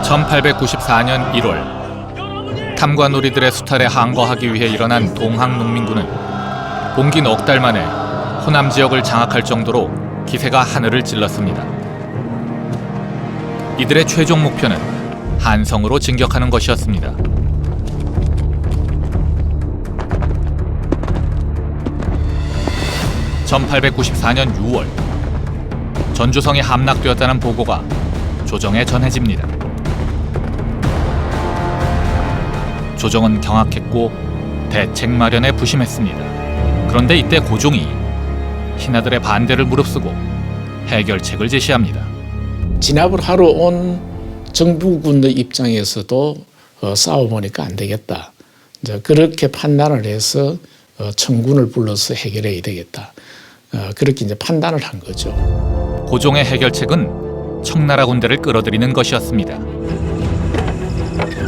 1894년 1월 탐관오리들의 수탈에 항거하기 위해 일어난 동학농민군은 봉기 넉 달 만에 호남 지역을 장악할 정도로 기세가 하늘을 찔렀습니다. 이들의 최종 목표는 한성으로 진격하는 것이었습니다. (1894년 6월) 전주성이 함락되었다는 보고가 조정에 전해집니다. 조정은 경악했고 대책 마련에 부심했습니다. 그런데 이때 고종이 신하들의 반대를 무릅쓰고 해결책을 제시합니다. 진압을 하러 온 정부군의 입장에서도 싸워보니까 안 되겠다. 이제 그렇게 판단을 해서 청군을 불러서 해결해야 되겠다. 그렇게 이제 판단을 한 거죠. 고종의 해결책은 청나라 군대를 끌어들이는 것이었습니다.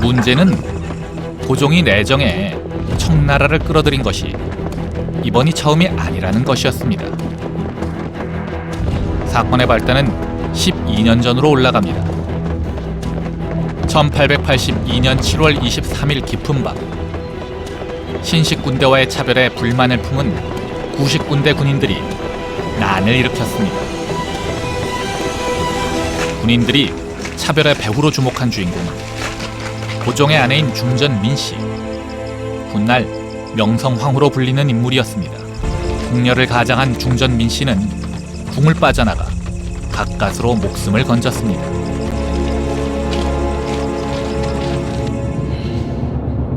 문제는 고종이 내정에 청나라를 끌어들인 것이 이번이 처음이 아니라는 것이었습니다. 사건의 발단은 12년 전으로 올라갑니다. 1882년 7월 23일 깊은 밤, 신식 군대와의 차별에 불만을 품은 구식 군대 군인들이 난을 일으켰습니다. 군인들이 차별의 배후로 주목한 주인공은 고종의 아내인 중전 민씨, 훗날 명성황후로 불리는 인물이었습니다. 궁녀를 가장한 중전 민씨는 궁을 빠져나가 가까스로 목숨을 건졌습니다.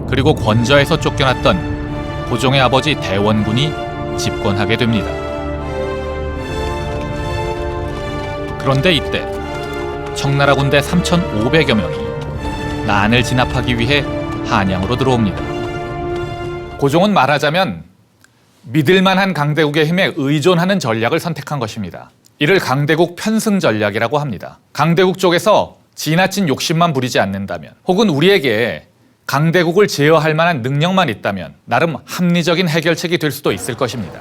그리고 권저에서 쫓겨났던 고종의 아버지 대원군이 집권하게 됩니다. 그런데 이때 청나라 군대 3,500여 명이 난을 진압하기 위해 한양으로 들어옵니다. 고종은 말하자면 믿을만한 강대국의 힘에 의존하는 전략을 선택한 것입니다. 이를 강대국 편승 전략이라고 합니다. 강대국 쪽에서 지나친 욕심만 부리지 않는다면, 혹은 우리에게 강대국을 제어할 만한 능력만 있다면 나름 합리적인 해결책이 될 수도 있을 것입니다.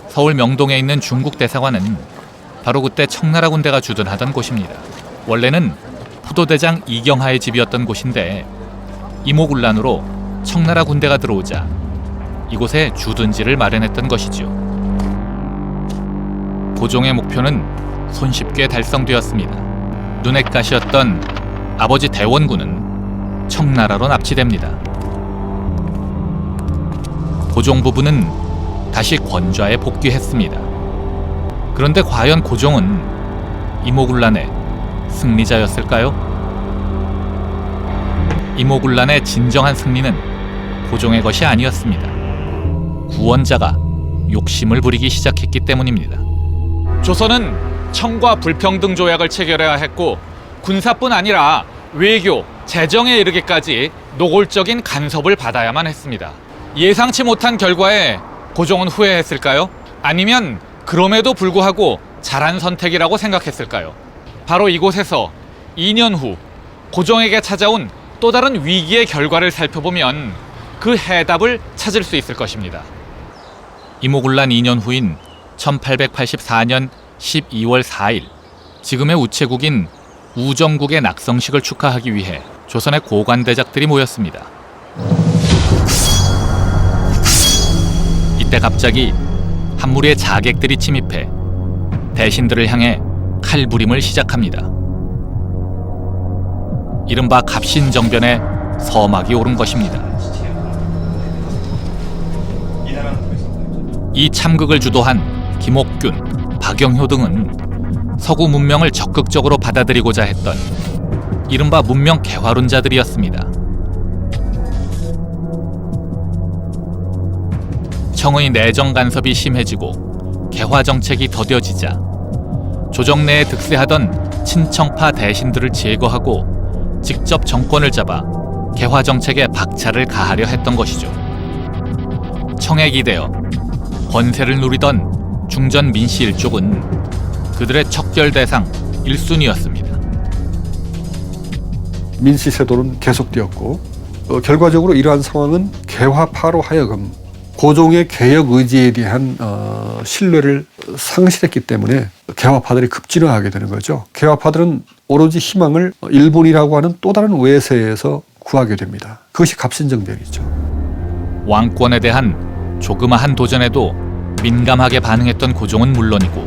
서울 명동에 있는 중국 대사관은 바로 그때 청나라 군대가 주둔하던 곳입니다. 원래는 포도대장 이경하의 집이었던 곳인데 이모군란으로 청나라 군대가 들어오자 이곳에 주둔지를 마련했던 것이죠. 고종의 목표는 손쉽게 달성되었습니다. 눈엣 가시였던 아버지 대원군은 청나라로 납치됩니다. 고종 부부는 다시 권좌에 복귀했습니다. 그런데 과연 고종은 이모군란의 승리자였을까요? 이모군란의 진정한 승리는 고종의 것이 아니었습니다. 구원자가 욕심을 부리기 시작했기 때문입니다. 조선은 청과 불평등 조약을 체결해야 했고 군사뿐 아니라 외교, 재정에 이르기까지 노골적인 간섭을 받아야만 했습니다. 예상치 못한 결과에 고종은 후회했을까요? 아니면 그럼에도 불구하고 잘한 선택이라고 생각했을까요? 바로 이곳에서 2년 후 고종에게 찾아온 또 다른 위기의 결과를 살펴보면 그 해답을 찾을 수 있을 것입니다. 이모군란 2년 후인 1884년 12월 4일, 지금의 우체국인 우정국의 낙성식을 축하하기 위해 조선의 고관대작들이 모였습니다. 이때 갑자기 한 무리의 자객들이 침입해 대신들을 향해 칼부림을 시작합니다. 이른바 갑신정변의 서막이 오른 것입니다. 이 참극을 주도한 김옥균, 박영효 등은 서구 문명을 적극적으로 받아들이고자 했던 이른바 문명 개화론자들이었습니다. 청의 내정 간섭이 심해지고 개화 정책이 더뎌지자 조정 내에 득세하던 친청파 대신들을 제거하고 직접 정권을 잡아 개화 정책에 박차를 가하려 했던 것이죠. 청에 기대어 권세를 누리던 중전 민씨 일족은 그들의 척결 대상 1순위였습니다. 민씨 세도는 계속되었고 결과적으로 이러한 상황은 개화파로 하여금 고종의 개혁 의지에 대한 신뢰를 상실했기 때문에 개화파들이 급진화하게 되는 거죠. 개화파들은 오로지 희망을 일본이라고 하는 또 다른 외세에서 구하게 됩니다. 그것이 갑신정변이죠. 왕권에 대한 조그마한 도전에도 민감하게 반응했던 고종은 물론이고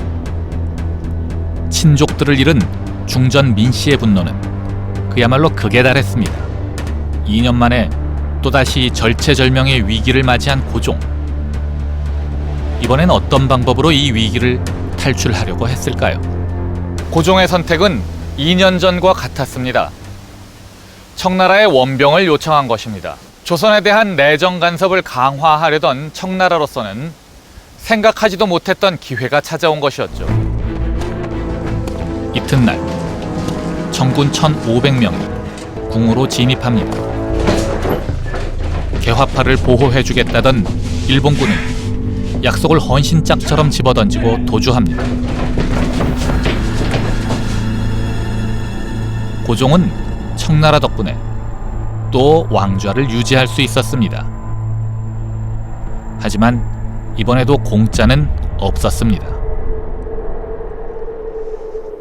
친족들을 잃은 중전 민씨의 분노는 그야말로 극에 달했습니다. 2년 만에 또다시 절체절명의 위기를 맞이한 고종. 이번엔 어떤 방법으로 이 위기를 탈출하려고 했을까요? 고종의 선택은 2년 전과 같았습니다. 청나라의 원병을 요청한 것입니다. 조선에 대한 내정 간섭을 강화하려던 청나라로서는 생각하지도 못했던 기회가 찾아온 것이었죠. 이튿날 청군 1,500명이 궁으로 진입합니다. 개화파를 보호해주겠다던 일본군은 약속을 헌신짝처럼 집어던지고 도주합니다. 고종은 청나라 덕분에 또 왕좌를 유지할 수 있었습니다. 하지만 이번에도 공짜는 없었습니다.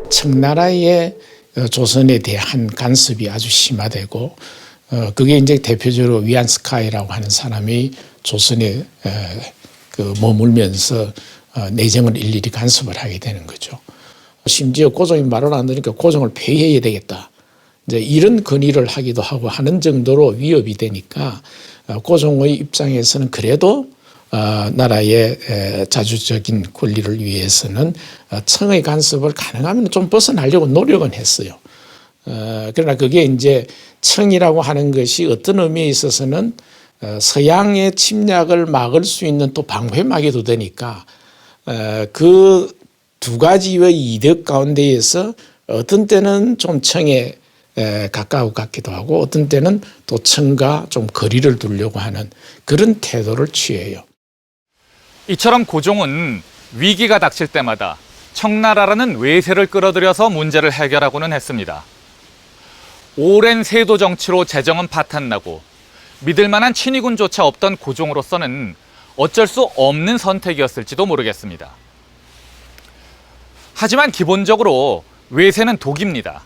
청나라의 조선에 대한 간섭이 아주 심화되고 그게 이제 대표적으로 위안스카이라고 하는 사람이 조선에 머물면서 내정을 일일이 간섭을 하게 되는 거죠. 심지어 고종이 말을 안 들으니까 고종을 폐위해야 되겠다. 이제 이런 건의를 하기도 하고 하는 정도로 위협이 되니까 고종의 입장에서는 그래도 나라의 자주적인 권리를 위해서는 청의 간섭을 가능하면 좀 벗어나려고 노력은 했어요. 그러나 그게 이제 청이라고 하는 것이 어떤 의미에 있어서는 서양의 침략을 막을 수 있는 또 방패막이도 되니까 그 두 가지의 이득 가운데에서 어떤 때는 좀 청에 가까워 같기도 하고 어떤 때는 또 청과 좀 거리를 두려고 하는 그런 태도를 취해요. 이처럼 고종은 위기가 닥칠 때마다 청나라라는 외세를 끌어들여서 문제를 해결하고는 했습니다. 오랜 세도 정치로 재정은 파탄나고 믿을 만한 친위군조차 없던 고종으로서는 어쩔 수 없는 선택이었을지도 모르겠습니다. 하지만 기본적으로 외세는 독입니다.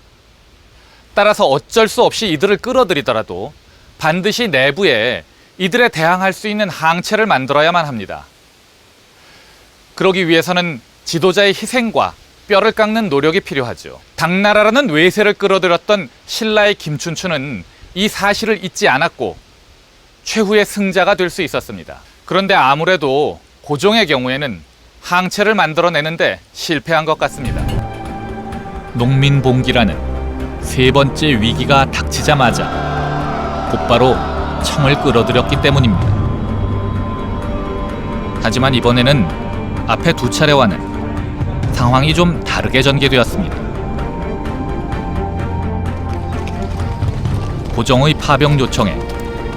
따라서 어쩔 수 없이 이들을 끌어들이더라도 반드시 내부에 이들에 대항할 수 있는 항체를 만들어야만 합니다. 그러기 위해서는 지도자의 희생과 뼈를 깎는 노력이 필요하죠. 당나라라는 외세를 끌어들였던 신라의 김춘추는 이 사실을 잊지 않았고 최후의 승자가 될 수 있었습니다. 그런데 아무래도 고종의 경우에는 항체를 만들어내는데 실패한 것 같습니다. 농민봉기라는 세 번째 위기가 닥치자마자 곧바로 청을 끌어들였기 때문입니다. 하지만 이번에는 앞에 두 차례와는 상황이 좀 다르게 전개되었습니다. 고종의 파병 요청에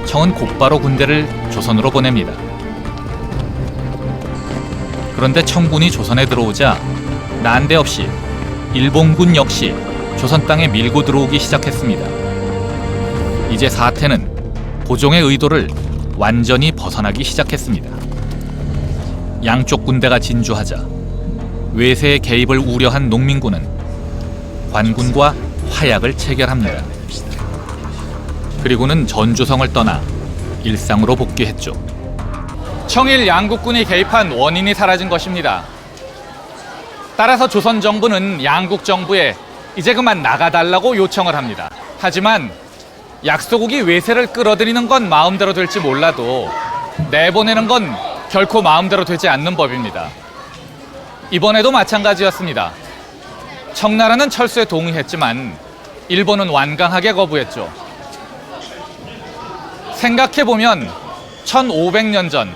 청은 곧바로 군대를 조선으로 보냅니다. 그런데 청군이 조선에 들어오자 난데없이 일본군 역시 조선 땅에 밀고 들어오기 시작했습니다. 이제 사태는 고종의 의도를 완전히 벗어나기 시작했습니다. 양쪽 군대가 진주하자 외세의 개입을 우려한 농민군은 관군과 화약을 체결합니다. 그리고는 전주성을 떠나 일상으로 복귀했죠. 청일 양국군이 개입한 원인이 사라진 것입니다. 따라서 조선 정부는 양국 정부에 이제 그만 나가달라고 요청을 합니다. 하지만 약소국이 외세를 끌어들이는 건 마음대로 될지 몰라도 내보내는 건 결코 마음대로 되지 않는 법입니다. 이번에도 마찬가지였습니다. 청나라는 철수에 동의했지만 일본은 완강하게 거부했죠. 생각해보면 1500년 전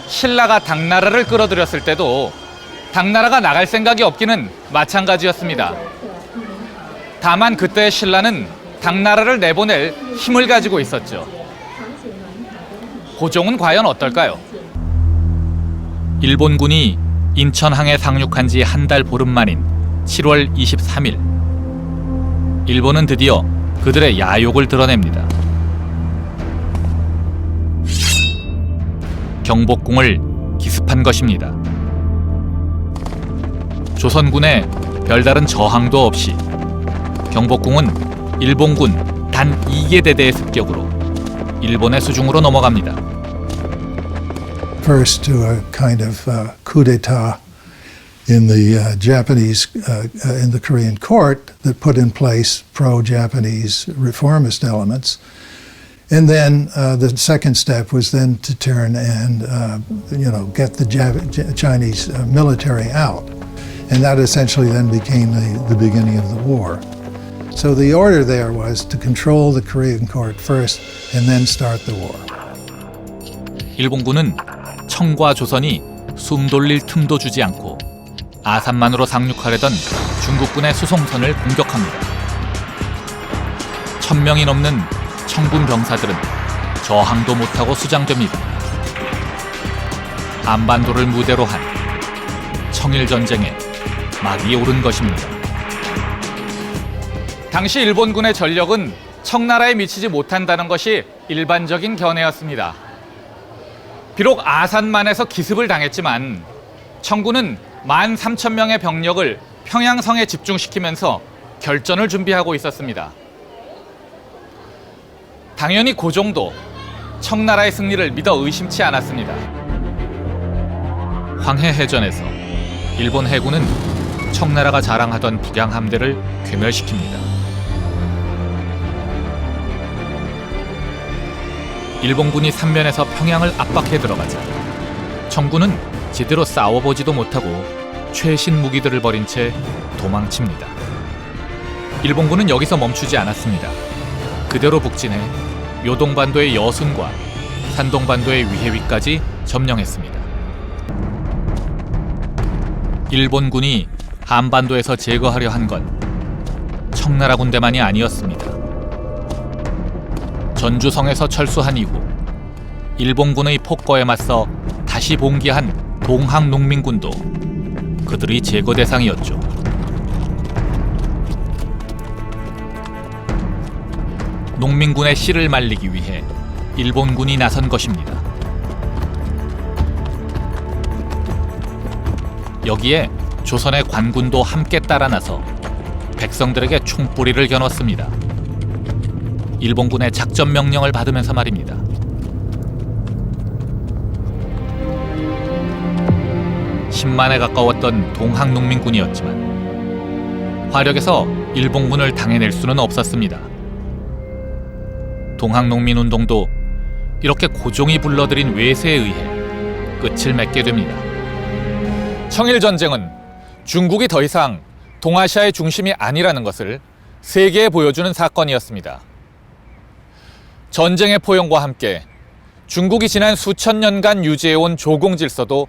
신라가 당나라를 끌어들였을 때도 당나라가 나갈 생각이 없기는 마찬가지였습니다. 다만 그때 신라는 당나라를 내보낼 힘을 가지고 있었죠. 고종은 과연 어떨까요? 일본군이 인천항에 상륙한 지 한 달 보름 만인 7월 23일 일본은 드디어 그들의 야욕을 드러냅니다. 경복궁을 기습한 것입니다. 조선군의 별다른 저항도 없이 경복궁은 일본군 단 2개 대대의 습격으로 일본의 수중으로 넘어갑니다. First to a kind of coup d'état in the Japanese, in the Korean court that put in place pro-Japanese reformist elements. And then the second step was then to turn and, get the Chinese military out. And that essentially then became the beginning of the war. So the order there was to control the Korean court first and then start the war. 일본군은 청과 조선이 숨 돌릴 틈도 주지 않고 아산만으로 상륙하려던 중국군의 수송선을 공격합니다. 1000명이 넘는 청군 병사들은 저항도 못하고 수장됩니다. 안반도를 무대로 한 청일전쟁에 막이 오른 것입니다. 당시 일본군의 전력은 청나라에 미치지 못한다는 것이 일반적인 견해였습니다. 비록 아산만에서 기습을 당했지만 청군은 13,000명의 병력을 평양성에 집중시키면서 결전을 준비하고 있었습니다. 당연히 고종도 청나라의 승리를 믿어 의심치 않았습니다. 황해해전에서 일본 해군은 청나라가 자랑하던 북양 함대를 괴멸시킵니다. 일본군이 삼면에서 평양을 압박해 들어가자 청군은 제대로 싸워보지도 못하고 최신 무기들을 버린 채 도망칩니다. 일본군은 여기서 멈추지 않았습니다. 그대로 북진해 요동반도의 여순과 산동반도의 위해위까지 점령했습니다. 일본군이 한반도에서 제거하려 한 건 청나라 군대만이 아니었습니다. 전주성에서 철수한 이후 일본군의 폭거에 맞서 다시 봉기한 동학농민군도 그들의 제거 대상이었죠. 농민군의 씨를 말리기 위해 일본군이 나선 것입니다. 여기에 조선의 관군도 함께 따라 나서 백성들에게 총뿌리를 겨눴습니다. 일본군의 작전 명령을 받으면서 말입니다. (10만에) 가까웠던 동학농민군이었지만 화력에서 일본군을 당해낼 수는 없었습니다. 동학농민운동도 이렇게 고종이 불러들인 외세에 의해 끝을 맺게 됩니다. 청일전쟁은 중국이 더 이상 동아시아의 중심이 아니라는 것을 세계에 보여주는 사건이었습니다. 전쟁의 포용과 함께 중국이 지난 수천 년간 유지해온 조공 질서도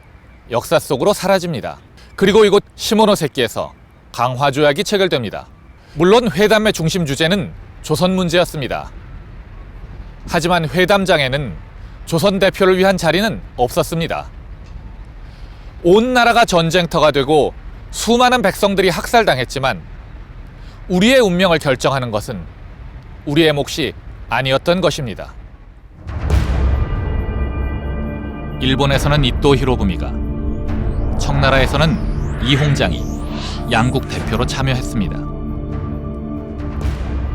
역사 속으로 사라집니다. 그리고 이곳 시모노세키에서 강화조약이 체결됩니다. 물론 회담의 중심 주제는 조선 문제였습니다. 하지만 회담장에는 조선 대표를 위한 자리는 없었습니다. 온 나라가 전쟁터가 되고 수많은 백성들이 학살당했지만 우리의 운명을 결정하는 것은 우리의 몫이 아니었던 것입니다. 일본에서는 이토 히로부미가, 청나라에서는 이홍장이 양국 대표로 참여했습니다.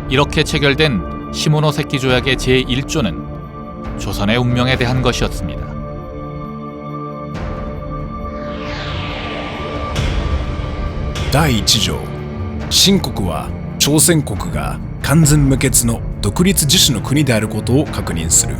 이렇게 체결된 시모노세키 조약의 제1조는 조선의 운명에 대한 것이었습니다.第1条、秦国は朝鮮国が完全無欠の独立自主の国であることを確認する。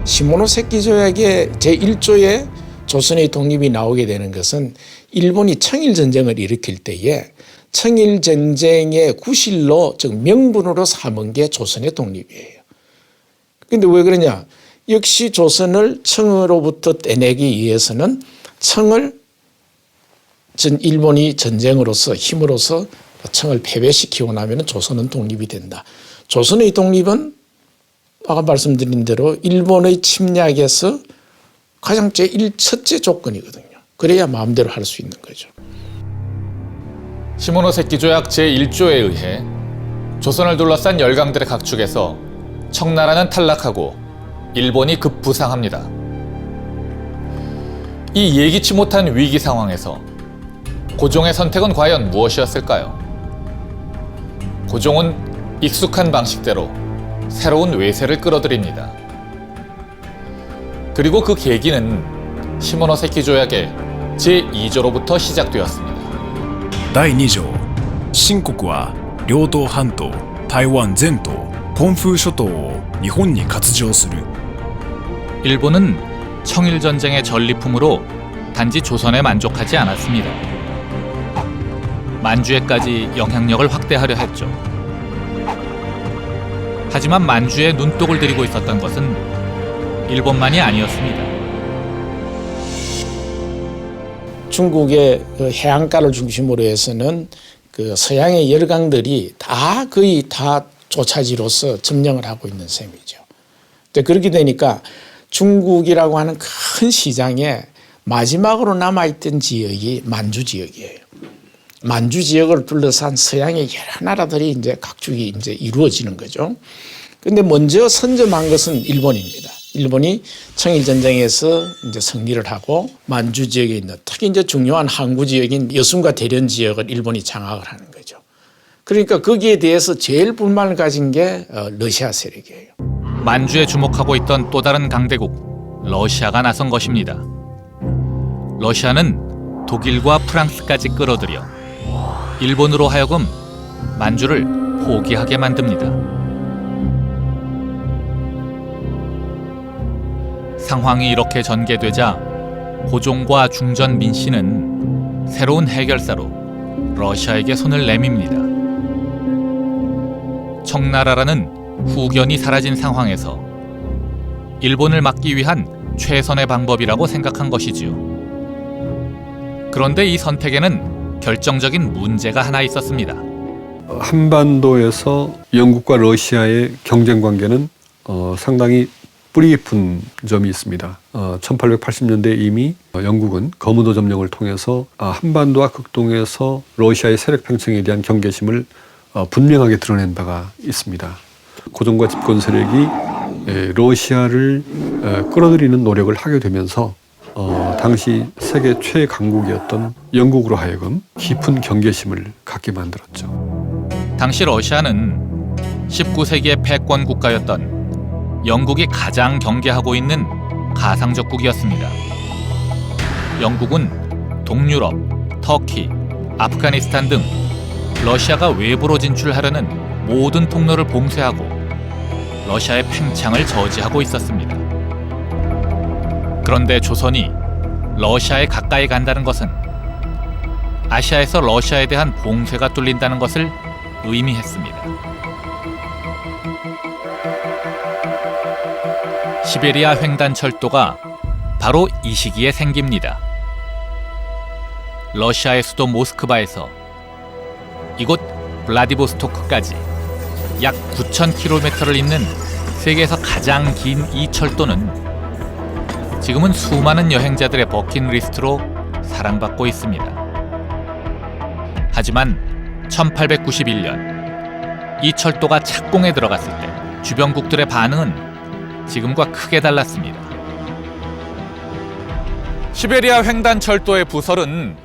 시모노세키 조약의 제1조에 조선의 독립이 나오게 되는 것은 일본이 청일전쟁을 일으킬 때에 청일전쟁의 구실로, 즉 명분으로 삼은 게 조선의 독립이에요. 그런데 왜 그러냐? 역시 조선을 청으로부터 떼내기 위해서는 청을 일본이 전쟁으로서 힘으로서 청을 패배시키고 나면 조선은 독립이 된다. 조선의 독립은 아까 말씀드린 대로 일본의 침략에서 가장 첫째 조건이거든요. 그래야 마음대로 할 수 있는 거죠. 시모노세키 조약 제1조에 의해 조선을 둘러싼 열강들의 각축에서 청나라는 탈락하고 일본이 급부상합니다. 이 예기치 못한 위기 상황에서 고종의 선택은 과연 무엇이었을까요? 고종은 익숙한 방식대로 새로운 외세를 끌어들입니다. 그리고 그 계기는 시모노세키 조약의 제2조로부터 시작되었습니다. 第2条清国は両島半島台湾全島本風諸島を日本に割譲する 일본은 청일전쟁의 전리품으로 단지 조선에 만족하지 않았습니다. 만주에까지 영향력을 확대하려 했죠. 하지만 만주에 눈독을 들이고 있었던 것은 일본만이 아니었습니다. 중국의 그 해안가를 중심으로 해서는 그 서양의 열강들이 거의 다 조차지로서 점령을 하고 있는 셈이죠. 그렇게 되니까 중국이라고 하는 큰 시장에 마지막으로 남아있던 지역이 만주 지역이에요. 만주 지역을 둘러싼 서양의 여러 나라들이 이제 각축이 이제 이루어지는 거죠. 근데 먼저 선점한 것은 일본입니다. 일본이 청일전쟁에서 이제 승리를 하고 만주 지역에 있는 특히 이제 중요한 항구 지역인 여순과 대련 지역을 일본이 장악을 하는 거죠. 그러니까 거기에 대해서 제일 불만을 가진 게 러시아 세력이에요. 만주에 주목하고 있던 또 다른 강대국 러시아가 나선 것입니다. 러시아는 독일과 프랑스까지 끌어들여 일본으로 하여금 만주를 포기하게 만듭니다. 상황이 이렇게 전개되자 고종과 중전 민씨는 새로운 해결사로 러시아에게 손을 내밉니다. 청나라라는 후견이 사라진 상황에서 일본을 막기 위한 최선의 방법이라고 생각한 것이지요. 그런데 이 선택에는 결정적인 문제가 하나 있었습니다. 한반도에서 영국과 러시아의 경쟁 관계는 상당히 뿌리 깊은 점이 있습니다. 1880년대 이미 영국은 거무도 점령을 통해서 한반도와 극동에서 러시아의 세력 팽창에 대한 경계심을 분명하게 드러낸 바가 있습니다. 고종과 집권 세력이 러시아를 끌어들이는 노력을 하게 되면서 당시 세계 최강국이었던 영국으로 하여금 깊은 경계심을 갖게 만들었죠. 당시 러시아는 19세기의 패권 국가였던 영국이 가장 경계하고 있는 가상적국이었습니다. 영국은 동유럽, 터키, 아프가니스탄 등 러시아가 외부로 진출하려는 모든 통로를 봉쇄하고 러시아의 팽창을 저지하고 있었습니다. 그런데 조선이 러시아에 가까이 간다는 것은 아시아에서 러시아에 대한 봉쇄가 뚫린다는 것을 의미했습니다. 시베리아 횡단철도가 바로 이 시기에 생깁니다. 러시아의 수도 모스크바에서 이곳 블라디보스토크까지 약 9,000km를 잇는 세계에서 가장 긴 이 철도는 지금은 수많은 여행자들의 버킷리스트로 사랑받고 있습니다. 하지만 1891년 이 철도가 착공에 들어갔을 때 주변국들의 반응은 지금과 크게 달랐습니다. 시베리아 횡단철도의 부설은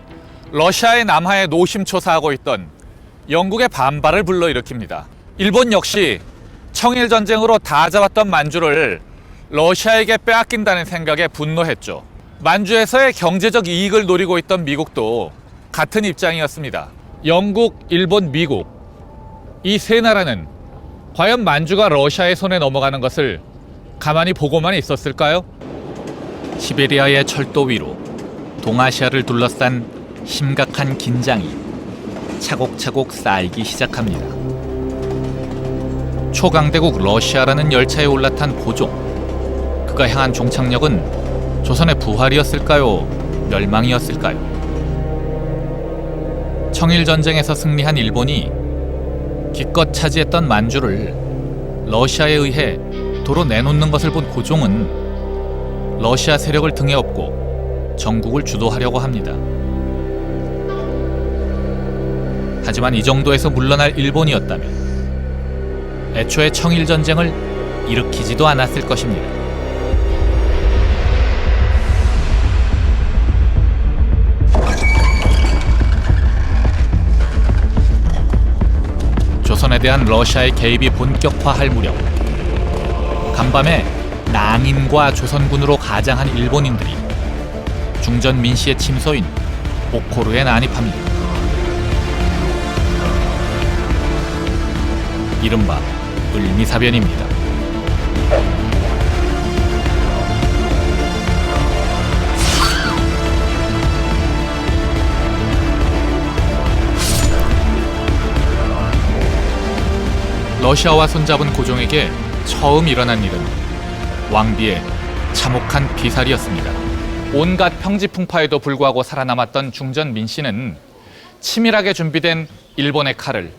러시아의 남하에 노심초사하고 있던 영국의 반발을 불러일으킵니다. 일본 역시 청일전쟁으로 다 잡았던 만주를 러시아에게 빼앗긴다는 생각에 분노했죠. 만주에서의 경제적 이익을 노리고 있던 미국도 같은 입장이었습니다. 영국, 일본, 미국 이 세 나라는 과연 만주가 러시아의 손에 넘어가는 것을 가만히 보고만 있었을까요? 시베리아의 철도 위로 동아시아를 둘러싼 심각한 긴장이 차곡차곡 쌓이기 시작합니다. 초강대국 러시아라는 열차에 올라탄 고종. 그가 향한 종착역은 조선의 부활이었을까요? 멸망이었을까요? 청일전쟁에서 승리한 일본이 기껏 차지했던 만주를 러시아에 의해 도로 내놓는 것을 본 고종은 러시아 세력을 등에 업고 전국을 주도하려고 합니다. 하지만 이 정도에서 물러날 일본이었다면 애초에 청일전쟁을 일으키지도 않았을 것입니다. 조선에 대한 러시아의 개입이 본격화할 무렵 간밤에 낭인과 조선군으로 가장한 일본인들이 중전 민씨의 침소인 오코루에 난입합니다. 이른바 을미사변입니다. 러시아와 손잡은 고종에게 처음 일어난 일은 왕비의 참혹한 비살이었습니다. 온갖 평지풍파에도 불구하고 살아남았던 중전 민씨는 치밀하게 준비된 일본의 칼을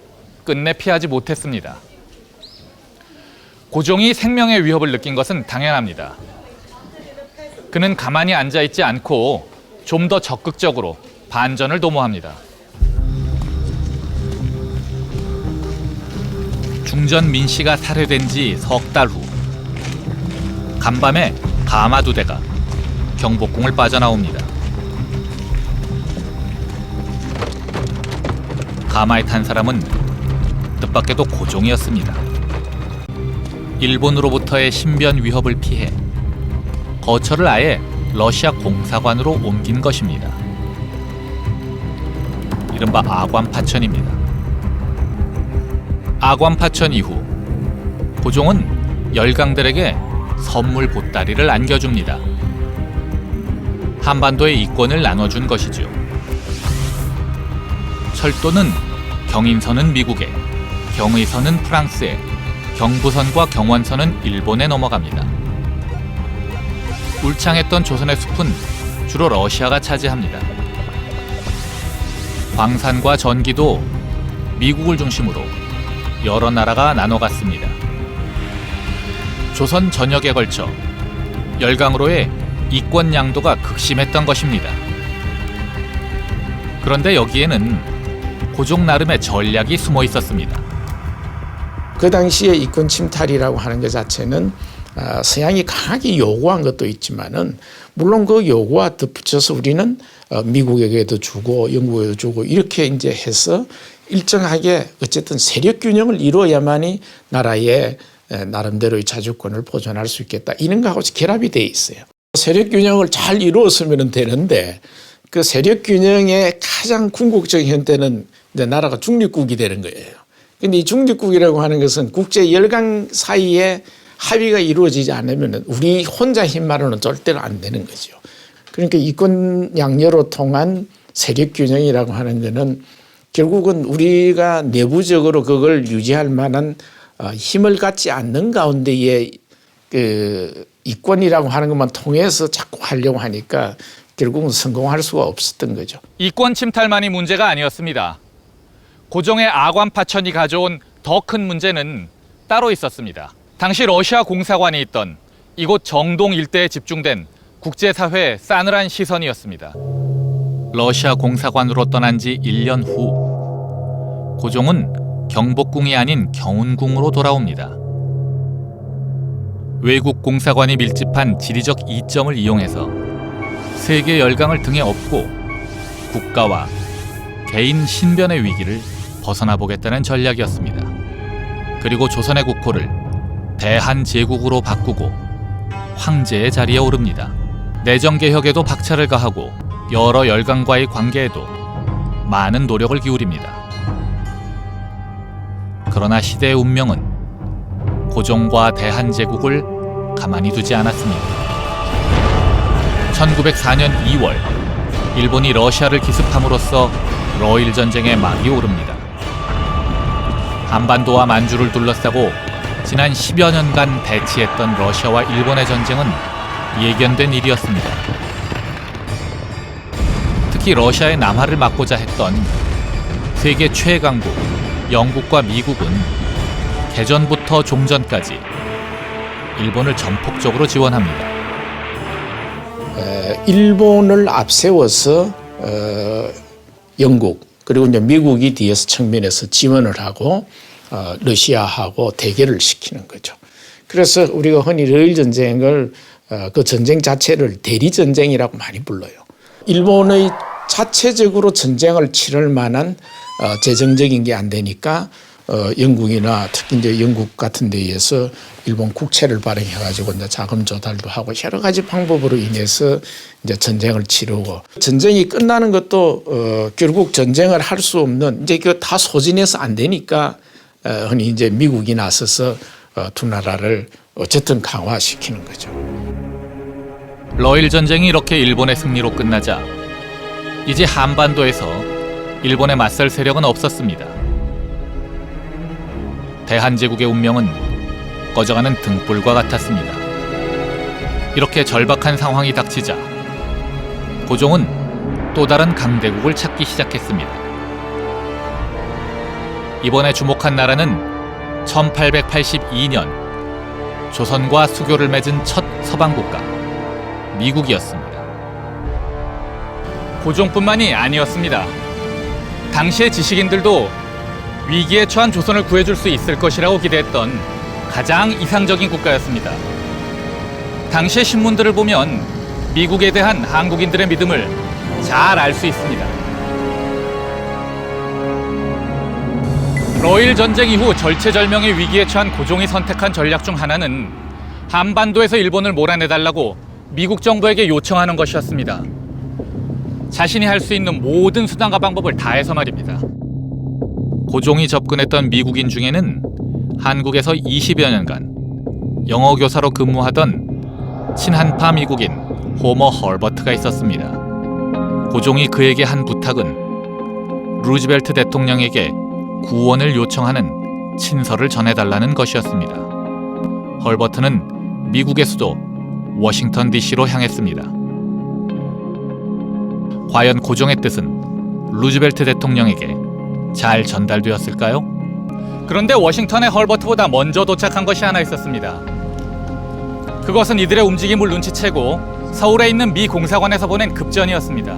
끝내 피하지 못했습니다. 고종이 생명의 위협을 느낀 것은 당연합니다. 그는 가만히 앉아있지 않고 좀 더 적극적으로 반전을 도모합니다. 중전 민씨가 살해된 지 석 달 후 간밤에 가마 2대가 경복궁을 빠져나옵니다. 가마에 탄 사람은 뜻밖에도 고종이었습니다. 일본으로부터의 신변 위협을 피해 거처를 아예 러시아 공사관으로 옮긴 것입니다. 이른바 아관파천입니다. 아관파천 이후 고종은 열강들에게 선물 보따리를 안겨줍니다. 한반도의 이권을 나눠준 것이죠. 철도는 경인선은 미국에, 경의선은 프랑스에, 경부선과 경원선은 일본에 넘어갑니다. 울창했던 조선의 숲은 주로 러시아가 차지합니다. 광산과 전기도 미국을 중심으로 여러 나라가 나눠갔습니다. 조선 전역에 걸쳐 열강으로의 이권 양도가 극심했던 것입니다. 그런데 여기에는 고종 나름의 전략이 숨어 있었습니다. 그 당시에 이권 침탈이라고 하는 것 자체는 서양이 강하게 요구한 것도 있지만은 물론 그 요구와 덧붙여서 우리는 미국에게도 주고 영국에도 주고 이렇게 이제 해서 일정하게 어쨌든 세력 균형을 이루어야만이 나라의 나름대로의 자주권을 보존할 수 있겠다. 이런 거하고 결합이 돼 있어요. 세력 균형을 잘 이루었으면 되는데 그 세력 균형의 가장 궁극적인 형태는 이제 나라가 중립국이 되는 거예요. 근데 이 중립국이라고 하는 것은 국제 열강 사이에 합의가 이루어지지 않으면 우리 혼자 힘만으로는 절대로 안 되는 거죠. 그러니까 이권 양녀로 통한 세력 균형이라고 하는 것은 결국은 우리가 내부적으로 그걸 유지할 만한 힘을 갖지 않는 가운데에 그 이권이라고 하는 것만 통해서 자꾸 하려고 하니까 결국은 성공할 수가 없었던 거죠. 이권 침탈만이 문제가 아니었습니다. 고종의 아관파천이 가져온 더 큰 문제는 따로 있었습니다. 당시 러시아 공사관이 있던 이곳 정동 일대에 집중된 국제사회의 싸늘한 시선이었습니다. 러시아 공사관으로 떠난 지 1년 후 고종은 경복궁이 아닌 경운궁으로 돌아옵니다. 외국 공사관이 밀집한 지리적 이점을 이용해서 세계 열강을 등에 업고 국가와 개인 신변의 위기를 벗어나 보겠다는 전략이었습니다. 그리고 조선의 국호를 대한제국으로 바꾸고 황제의 자리에 오릅니다. 내정개혁에도 박차를 가하고 여러 열강과의 관계에도 많은 노력을 기울입니다. 그러나 시대의 운명은 고종과 대한제국을 가만히 두지 않았습니다. 1904년 2월 일본이 러시아를 기습함으로써 러일 전쟁의 막이 오릅니다. 한반도와 만주를 둘러싸고 지난 10여 년간 대치했던 러시아와 일본의 전쟁은 예견된 일이었습니다. 특히 러시아의 남하를 막고자 했던 세계 최강국 영국과 미국은 개전부터 종전까지 일본을 전폭적으로 지원합니다. 일본을 앞세워서 영국 그리고 이제 미국이 뒤에서 측면에서 지원을 하고 러시아하고 대결을 시키는 거죠. 그래서 우리가 흔히 러일 전쟁을 그 전쟁 자체를 대리 전쟁이라고 많이 불러요. 일본의 자체적으로 전쟁을 치를 만한 재정적인 게 안 되니까 영국이나 특히 이제 영국 같은 데에서 일본 국채를 발행해가지고 이제 자금 조달도 하고 여러 가지 방법으로 인해서 이제 전쟁을 치르고 전쟁이 끝나는 것도 결국 전쟁을 할 수 없는 이제 그 다 소진해서 안 되니까 흔히 이제 미국이 나서서 두 나라를 어쨌든 강화시키는 거죠. 러일 전쟁이 이렇게 일본의 승리로 끝나자 이제 한반도에서 일본에 맞설 세력은 없었습니다. 대한제국의 운명은 꺼져가는 등불과 같았습니다. 이렇게 절박한 상황이 닥치자 고종은 또 다른 강대국을 찾기 시작했습니다. 이번에 주목한 나라는 1882년 조선과 수교를 맺은 첫 서방국가 미국이었습니다. 고종뿐만이 아니었습니다. 당시의 지식인들도 위기에 처한 조선을 구해줄 수 있을 것이라고 기대했던 가장 이상적인 국가였습니다. 당시의 신문들을 보면 미국에 대한 한국인들의 믿음을 잘 알 수 있습니다. 러일 전쟁 이후 절체절명의 위기에 처한 고종이 선택한 전략 중 하나는 한반도에서 일본을 몰아내달라고 미국 정부에게 요청하는 것이었습니다. 자신이 할 수 있는 모든 수단과 방법을 다해서 말입니다. 고종이 접근했던 미국인 중에는 한국에서 20여 년간 영어 교사로 근무하던 친한파 미국인 호머 헐버트가 있었습니다. 고종이 그에게 한 부탁은 루즈벨트 대통령에게 구원을 요청하는 친서를 전해달라는 것이었습니다. 헐버트는 미국의 수도 워싱턴 DC로 향했습니다. 과연 고종의 뜻은 루즈벨트 대통령에게 잘 전달되었을까요? 그런데 워싱턴의 헐버트보다 먼저 도착한 것이 하나 있었습니다. 그것은 이들의 움직임을 눈치채고 서울에 있는 미 공사관에서 보낸 급전이었습니다.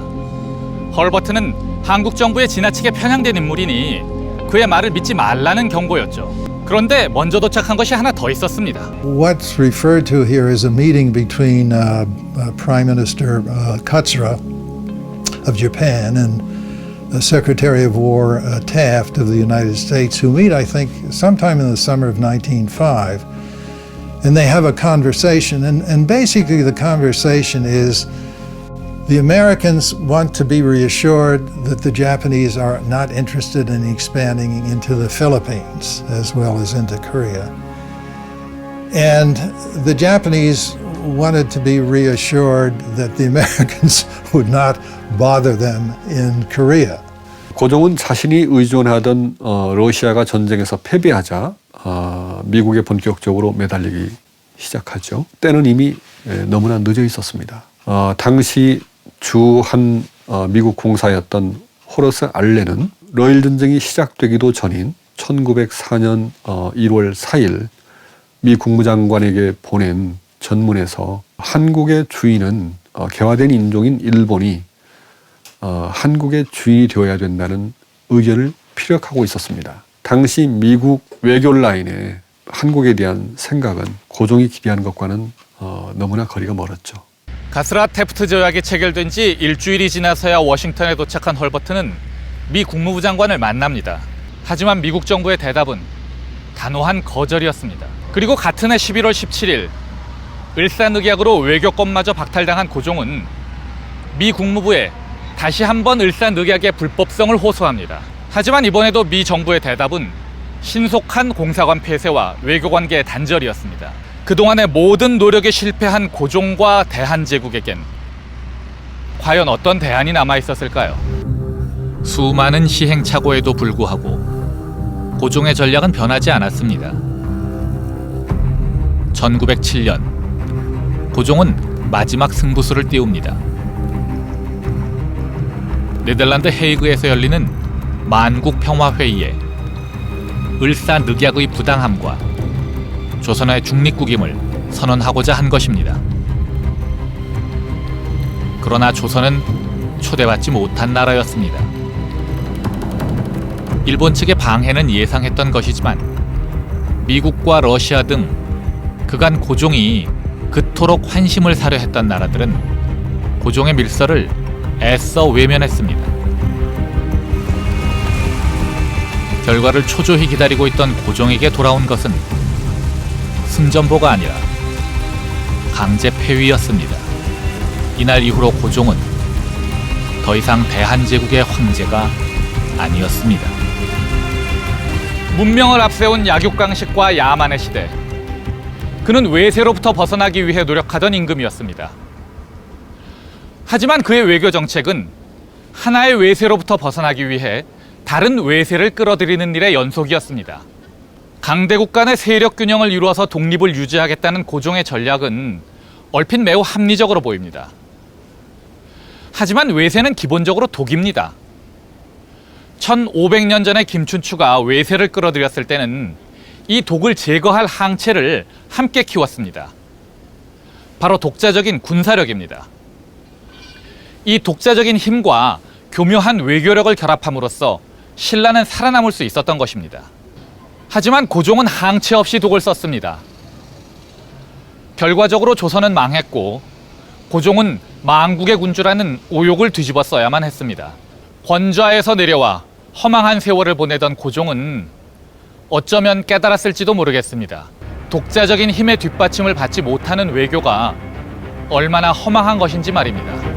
헐버트는 한국 정부에 지나치게 편향된 인물이니 그의 말을 믿지 말라는 경고였죠. 그런데 먼저 도착한 것이 하나 더 있었습니다. What's referred to here is a meeting between Prime Minister Katsura of Japan and Secretary of War Taft of the United States, who meet, I think, sometime in the summer of 1905. And they have a conversation. And basically the conversation is the Americans want to be reassured that the Japanese are not interested in expanding into the Philippines as well as into Korea. And the Japanese wanted to be reassured that the Americans would not bother them in Korea. 고종은 자신이 의존하던 러시아가 전쟁에서 패배하자 미국에 본격적으로 매달리기 시작하죠. 때는 이미 너무나 늦어 있었습니다. 당시 주 한 미국 공사였던 호러스 알렌은 러일 전쟁이 시작되기도 전인 1904년 1월 4일 미 국무장관에게 보낸 전문에서 한국의 주인은 개화된 인종인 일본이 한국의 주인이 되어야 된다는 의견을 피력하고 있었습니다. 당시 미국 외교 라인에 한국에 대한 생각은 고종이 기대한 것과는 너무나 거리가 멀었죠. 가스라 태프트 조약이 체결된 지 일주일이 지나서야 워싱턴에 도착한 헐버트는 미 국무부 장관을 만납니다. 하지만 미국 정부의 대답은 단호한 거절이었습니다. 그리고 같은 해 11월 17일 을사늑약으로 외교권마저 박탈당한 고종은 미 국무부에 다시 한번 을사늑약의 불법성을 호소합니다. 하지만 이번에도 미 정부의 대답은 신속한 공사관 폐쇄와 외교관계의 단절이었습니다. 그동안의 모든 노력에 실패한 고종과 대한제국에겐 과연 어떤 대안이 남아있었을까요? 수많은 시행착오에도 불구하고 고종의 전략은 변하지 않았습니다. 1907년 고종은 마지막 승부수를 띄웁니다. 네덜란드 헤이그에서 열리는 만국평화회의에 을사늑약의 부당함과 조선의 중립국임을 선언하고자 한 것입니다. 그러나 조선은 초대받지 못한 나라였습니다. 일본 측의 방해는 예상했던 것이지만 미국과 러시아 등 그간 고종이 그토록 환심을 사려 했던 나라들은 고종의 밀서를 애써 외면했습니다. 결과를 초조히 기다리고 있던 고종에게 돌아온 것은 승전보가 아니라 강제 폐위였습니다. 이날 이후로 고종은 더 이상 대한제국의 황제가 아니었습니다. 문명을 앞세운 약육강식과 야만의 시대. 그는 외세로부터 벗어나기 위해 노력하던 임금이었습니다. 하지만 그의 외교 정책은 하나의 외세로부터 벗어나기 위해 다른 외세를 끌어들이는 일의 연속이었습니다. 강대국 간의 세력 균형을 이루어서 독립을 유지하겠다는 고종의 전략은 얼핏 매우 합리적으로 보입니다. 하지만 외세는 기본적으로 독입니다. 1500년 전에 김춘추가 외세를 끌어들였을 때는 이 독을 제거할 항체를 함께 키웠습니다. 바로 독자적인 군사력입니다. 이 독자적인 힘과 교묘한 외교력을 결합함으로써 신라는 살아남을 수 있었던 것입니다. 하지만 고종은 항체 없이 독을 썼습니다. 결과적으로 조선은 망했고 고종은 망국의 군주라는 오욕을 뒤집어 써야만 했습니다. 권좌에서 내려와 허망한 세월을 보내던 고종은 어쩌면 깨달았을지도 모르겠습니다. 독자적인 힘의 뒷받침을 받지 못하는 외교가 얼마나 허망한 것인지 말입니다.